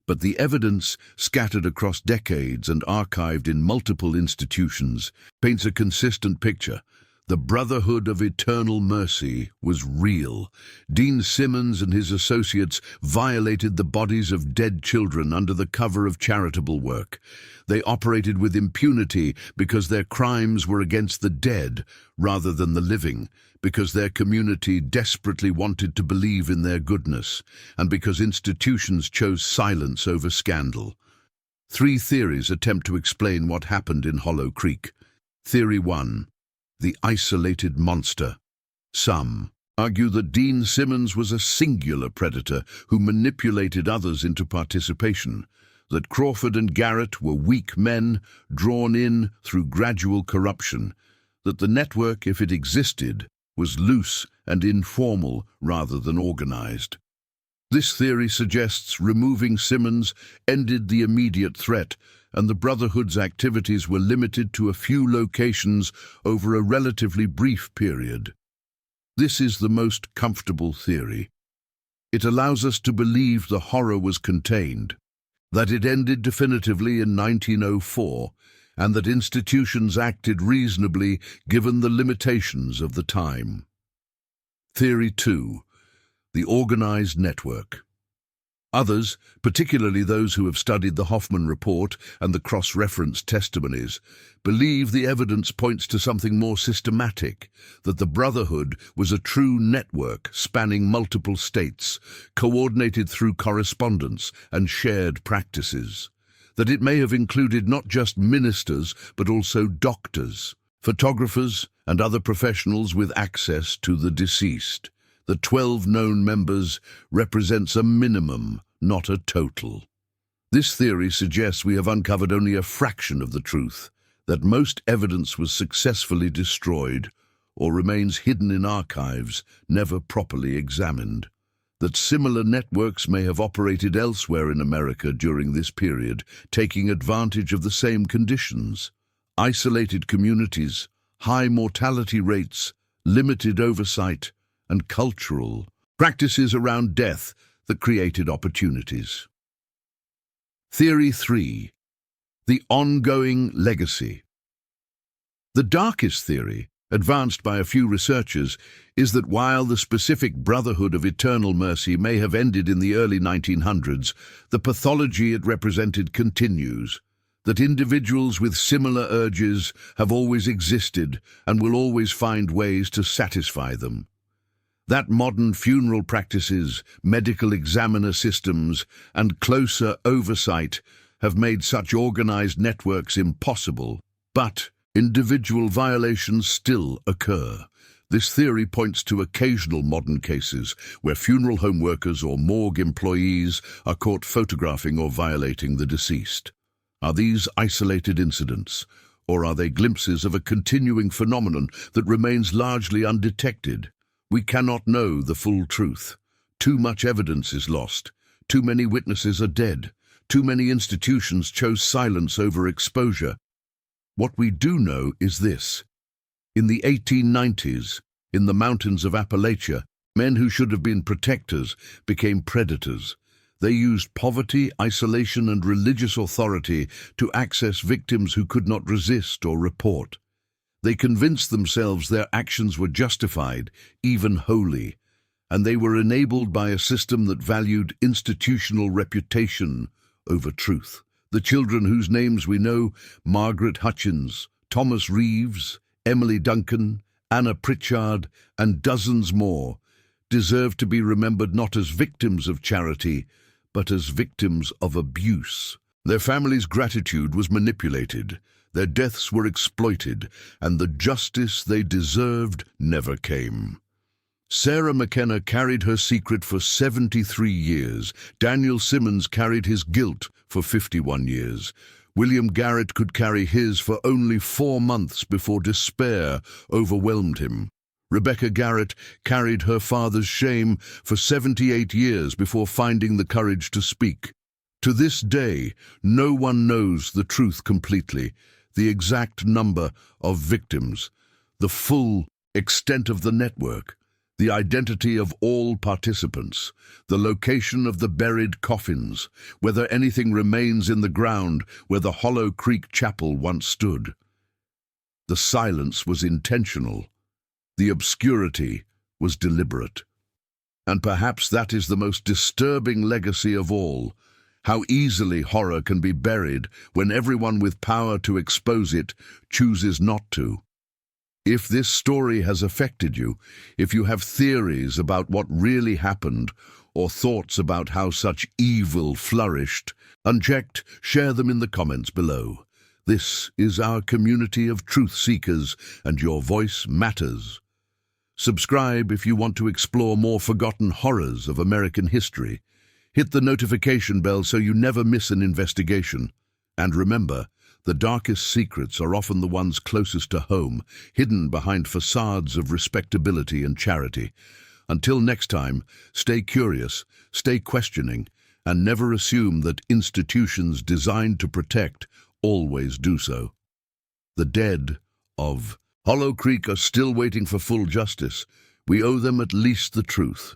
But the evidence, scattered across decades and archived in multiple institutions, paints a consistent picture. The Brotherhood of Eternal Mercy was real. Dean Simmons and his associates violated the bodies of dead children under the cover of charitable work. They operated with impunity because their crimes were against the dead rather than the living, because their community desperately wanted to believe in their goodness, and because institutions chose silence over scandal. 3 theories attempt to explain what happened in Hollow Creek. Theory 1. The isolated monster. Some argue that Dean Simmons was a singular predator who manipulated others into participation, that Crawford and Garrett were weak men drawn in through gradual corruption, that the network, if it existed, was loose and informal rather than organized. This theory suggests removing Simmons ended the immediate threat, and the Brotherhood's activities were limited to a few locations over a relatively brief period. This is the most comfortable theory. It allows us to believe the horror was contained, that it ended definitively in 1904, and that institutions acted reasonably given the limitations of the time. Theory 2. The organized network. Others, particularly those who have studied the Hoffman report and the cross-referenced testimonies, believe the evidence points to something more systematic, that the Brotherhood was a true network spanning multiple states, coordinated through correspondence and shared practices, that it may have included not just ministers but also doctors, photographers, and other professionals with access to the deceased. The 12 known members represents a minimum, not a total. This theory suggests we have uncovered only a fraction of the truth, that most evidence was successfully destroyed, or remains hidden in archives, never properly examined. That similar networks may have operated elsewhere in America during this period, taking advantage of the same conditions. Isolated communities, high mortality rates, limited oversight, and cultural practices around death that created opportunities. Theory 3. The ongoing legacy. The darkest theory, advanced by a few researchers, is that while the specific Brotherhood of Eternal Mercy may have ended in the early 1900s, the pathology it represented continues, that individuals with similar urges have always existed and will always find ways to satisfy them. That modern funeral practices, medical examiner systems, and closer oversight have made such organized networks impossible, but individual violations still occur. This theory points to occasional modern cases where funeral home workers or morgue employees are caught photographing or violating the deceased. Are these isolated incidents, or are they glimpses of a continuing phenomenon that remains largely undetected? We cannot know the full truth. Too much evidence is lost. Too many witnesses are dead. Too many institutions chose silence over exposure. What we do know is this. In the 1890s, in the mountains of Appalachia, men who should have been protectors became predators. They used poverty, isolation, and religious authority to access victims who could not resist or report. They convinced themselves their actions were justified, even holy, and they were enabled by a system that valued institutional reputation over truth. The children whose names we know, Margaret Hutchins, Thomas Reeves, Emily Duncan, Anna Pritchard, and dozens more, deserve to be remembered not as victims of charity, but as victims of abuse. Their families' gratitude was manipulated, their deaths were exploited, and the justice they deserved never came. Sarah McKenna carried her secret for 73 years. Daniel Simmons carried his guilt for 51 years. William Garrett could carry his for only 4 months before despair overwhelmed him. Rebecca Garrett carried her father's shame for 78 years before finding the courage to speak. To this day, no one knows the truth completely, the exact number of victims, the full extent of the network, the identity of all participants, the location of the buried coffins, whether anything remains in the ground where the Hollow Creek Chapel once stood. The silence was intentional. The obscurity was deliberate. And perhaps that is the most disturbing legacy of all, how easily horror can be buried when everyone with power to expose it chooses not to. If this story has affected you, if you have theories about what really happened, or thoughts about how such evil flourished, unchecked, share them in the comments below. This is our community of truth seekers, and your voice matters. Subscribe if you want to explore more forgotten horrors of American history. Hit the notification bell so you never miss an investigation. And remember, the darkest secrets are often the ones closest to home, hidden behind facades of respectability and charity. Until next time, stay curious, stay questioning, and never assume that institutions designed to protect always do so. The dead of Hollow Creek are still waiting for full justice. We owe them at least the truth.